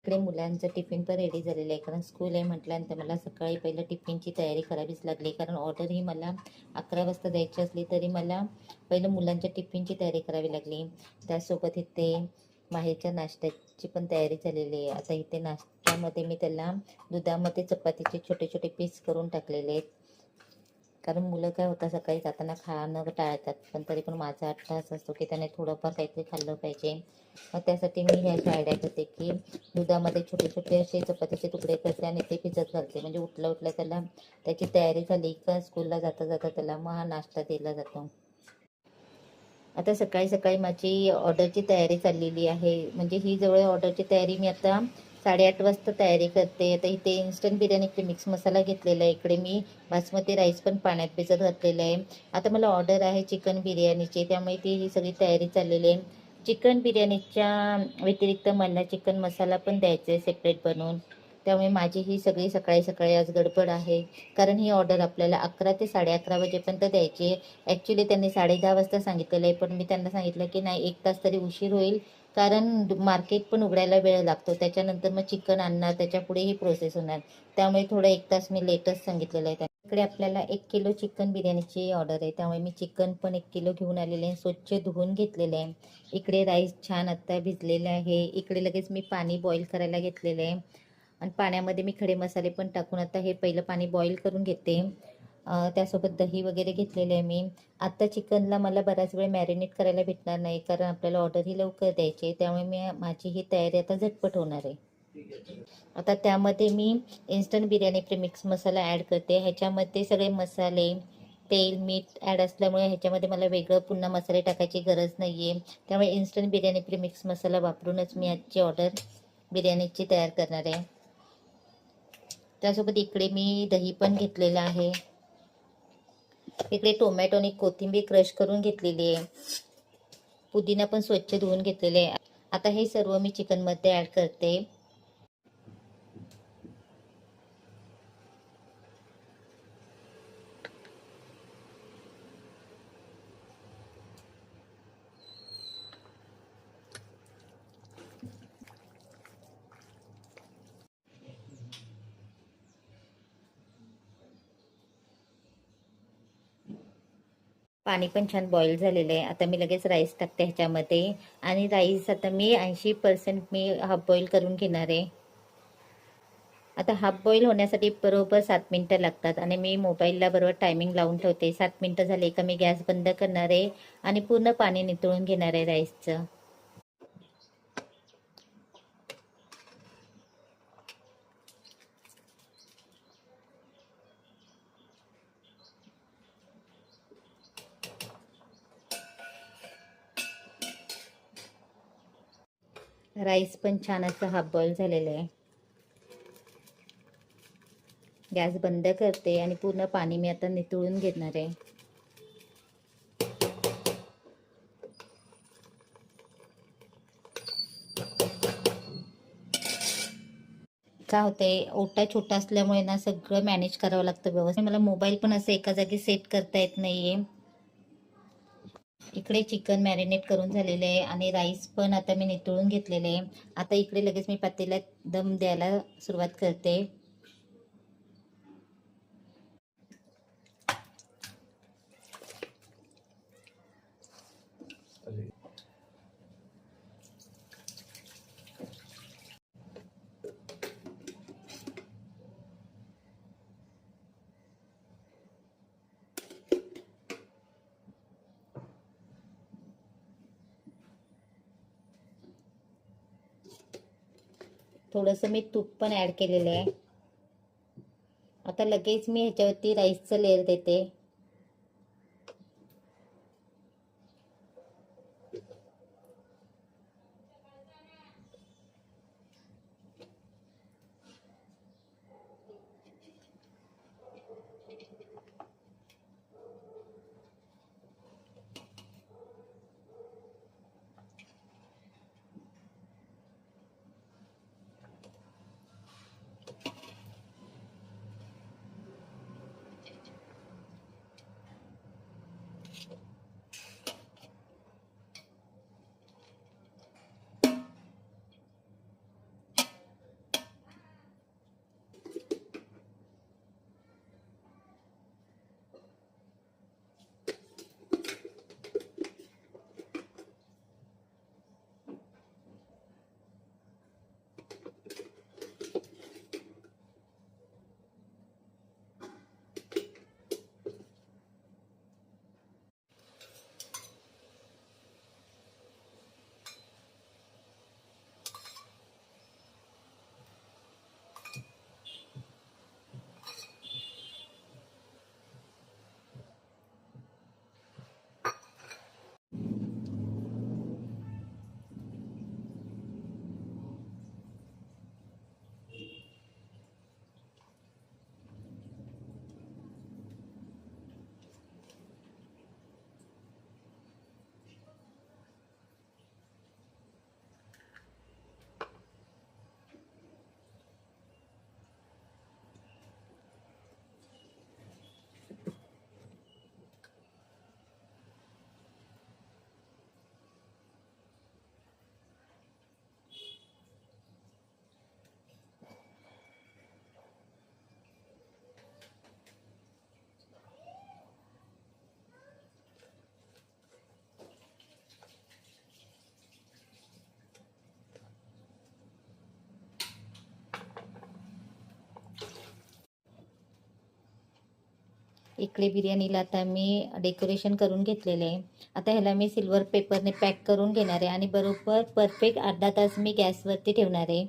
इकडे मुलांचं टिफिन पण रेडी झालेलं आहे, कारण स्कूल आहे म्हटल्यानंतर मला सकाळी पहिलं टिफिनची तयारी करावीच लागली, कारण ऑर्डर ही मला 11 वाजता द्यायची असली तरी मला पहिलं मुलांच्या टिफिनची तयारी करावी लागली. त्यासोबत इथे बाहेरच्या नाश्त्याची पण तयारी झालेली आहे. आता इथे नाश्त्यामध्ये मी त्याला दुधामध्ये चपातीचे छोटे छोटे पीस करून टाकलेले आहेत, कारण मुलं काय होतं सकाळी जाताना खाणं टाळतात, पण तरी पण माझा अट्टाहास असतो की त्याने थोडंफार काहीतरी खाल्लं पाहिजे. मग त्यासाठी मी ही अशी आयडिया करते की दुधामध्ये छोटे छोटे असे चपातीचे तुकडे करते आणि ते भिजत घालते, म्हणजे उठल्या उठल्या त्याला त्याची तयारी झाली का स्कूलला जाता जाता त्याला मग हा नाश्ता दिला जातो. आता सकाळी सकाळी माझी ऑर्डरची तयारी चाललेली आहे, म्हणजे ही जवळ ऑर्डरची तयारी मी आता 8:30 वाजता तयारी करते. आता इथे इन्स्टंट बिर्याणी मिक्स मसाला घेतलेला आहे, इकडे मी बासमती राईस पण पाण्यात भिजत घातलेला आहे. आता मला ऑर्डर आहे चिकन बिर्याणीची, त्यामुळे ती ही सगळी तयारी चाललेली आहे. चिकन बिर्याणीच्या व्यतिरिक्त मला चिकन मसाला पण द्यायचा आहे सेपरेट बनवून, त्यामुळे माझी ही सगळी सकाळी सकाळी आज गडबड आहे, कारण ही ऑर्डर आपल्याला 11 ते 11:30 वाजेपर्यंत द्यायची आहे. ॲक्च्युली त्यांनी 10:30 वाजता सांगितलेलं आहे, पण मी त्यांना सांगितलं की नाही 1 तास तरी उशीर होईल, कारण मार्केट पण उघडायला वेळ लागतो, त्याच्यानंतर मग चिकन आणणार, त्याच्यापुढे ही प्रोसेस होणार, त्यामुळे थोडं 1 तास मी लेटच सांगितलेलं आहे. इकडे आपल्याला 1 किलो चिकन बिर्याणीची ऑर्डर आहे, त्यामुळे मी चिकन पण 1 किलो घेऊन आलेले आहे, स्वच्छ धुवून घेतलेलं आहे. इकडे राईस छान आत्ता भिजलेला आहे. इकडे लगेच मी पाणी बॉईल करायला घेतलेलं आहे आणि पाण्यामध्ये मी खडे मसाले पण टाकून आता हे पहिलं पाणी बॉईल करून घेते. त्यासोबत दही वगैरे घेतलेलं आहे मी. आत्ता चिकनला मला बराच वेळ मॅरिनेट करायला भेटणार नाही, कारण आपल्याला ऑर्डर ही लवकर द्यायची आहे, त्यामुळे माझी ही तयारी आता झटपट होणार आहे. आता त्यामध्ये मी इन्स्टंट बिर्याणी प्रीमिक्स मसाला ॲड करते. ह्याच्यामध्ये सगळे मसाले, तेल, मीठ ॲड असल्यामुळे ह्याच्यामध्ये मला वेगळं पुन्हा मसाले टाकायची गरज नाही आहे, त्यामुळे इन्स्टंट बिर्याणी प्रीमिक्स मसाला वापरूनच मी आजची ऑर्डर बिर्याणीची तयार करणार आहे. त्यासोबत इकडे मी दही पण घेतलेलं आहे. इकडे टोमॅटो आणि कोथिंबीर क्रश करून घेतलेली आहे. पुदिना पण स्वच्छ धुवून घेतलेले आहे. आता हे सर्व मी चिकनमध्ये ॲड करते. पाणी पण छान बॉईल झालेलं आहे. आता मी लगेच राईस टाकते ह्याच्यामध्ये, आणि राईस आता मी 80% मी हाफ बॉईल करून घेणार आहे. आता हाफ बॉईल होण्यासाठी बरोबर 7 मिनटं लागतात, आणि मी मोबाईलला बरोबर टायमिंग लावून ठेवते. 7 मिनटं झाले का मी गॅस बंद करणार आहे आणि पूर्ण पाणी नितळून घेणार आहे राईसचं. राईस पण छान असं हाफ बॉईल झालेलं आहे. गॅस बंद करते आणि पूर्ण पाणी मी आता नितळून घेणार आहे. काय होतंय, ओटा छोटा असल्यामुळे ना सगळं मॅनेज करावं लागतं व्यवस्थित. मला मोबाईल पण असं एका जागी सेट करता येत नाहीये. इकडे चिकन मॅरिनेट करून झालेले आहे आणि राईस पण आता मी नितळून घेतलेले आहे. आता इकडे लगेच मी पातेल्यात दम द्यायला सुरुवात करते. थोडंसं मी तूप पण ॲड केलेलं आहे. आता लगेच मी ह्याच्यावरती राईसचं लेअर देते. इकडे बिर्याणीला आता मी डेकोरेशन करून घेतलेलं आहे. आता ह्याला मी सिल्वर पेपरने पॅक करून घेणार आहे आणि बरोबर परफेक्ट अर्धा तास मी गॅसवरती ठेवणार आहे.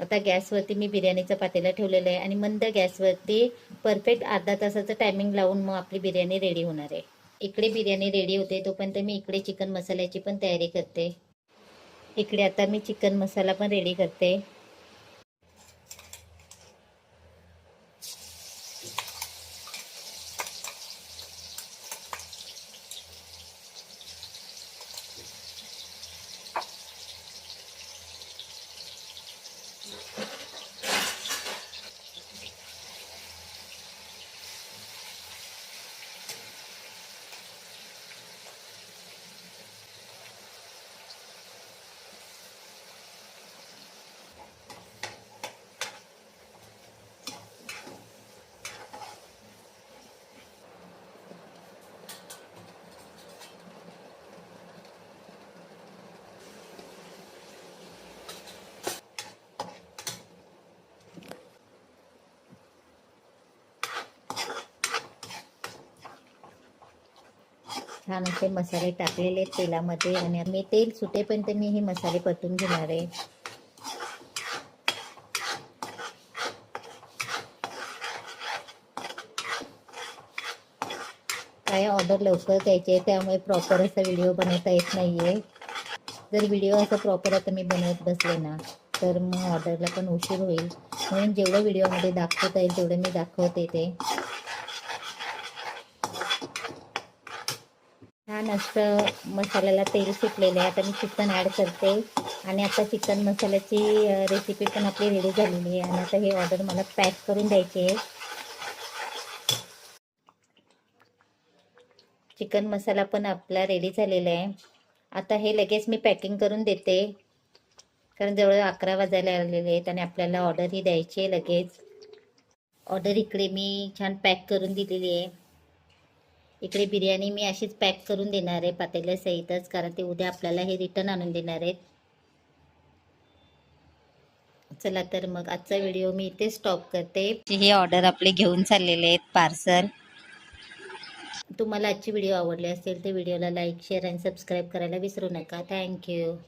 आता गॅसवरती मी बिर्याणीचं पातेलं ठेवलेलं आहे आणि मंद गॅसवरती परफेक्ट अर्धा तासाचं टायमिंग लावून मग आपली बिर्याणी रेडी होणार आहे. इकडे बिर्याणी रेडी होते तोपर्यंत मी इकडे चिकन मसाल्याची पण तयारी करते. इकडे आता मी चिकन मसाला पण रेडी करते. छान असे मसाले टाकलेले तेलामध्ये आणि मी तेल सुटेपर्यंत मी हे मसाले परतून घेणार आहे. काय ऑर्डर लवकर द्यायची आहे त्यामुळे प्रॉपर असा व्हिडिओ बनवता येत नाही आहे. जर व्हिडिओ असं प्रॉपर आता मी बनवत बसले ना तर मग ऑर्डरला पण उशीर होईल, म्हणून जेवढं व्हिडिओमध्ये दाखवता येईल तेवढं मी दाखवते ते. छान असं मसाल्याला तेल सुटलेलं आहे. आता मी चिकन ॲड करते आणि आता चिकन मसाल्याची रेसिपी पण आपली रेडी झालेली आहे आणि आता हे ऑर्डर मला पॅक करून द्यायची आहे. चिकन मसाला पण आपला रेडी झालेला आहे. आता हे लगेच मी पॅकिंग करून देते कारण जवळ 11 वाजायला आलेले आहेत आणि आपल्याला ऑर्डरही द्यायची आहे लगेच. ऑर्डर इकडे मी छान पॅक करून दिलेली आहे. इकडे बिर्याणी मी अशीच पॅक करून देणार आहे पातेल्यासहितच, कारण ते उद्या आपल्याला हे रिटर्न आणून देणार आहेत. चला तर मग आजचा व्हिडिओ मी इथे स्टॉप करते. हे ऑर्डर आपले घेऊन चाललेले आहेत पार्सल. तुम्हाला आजची व्हिडिओ आवडली असेल तर व्हिडिओला लाईक शेअर आणि सबस्क्राईब करायला विसरू नका. थँक्यू.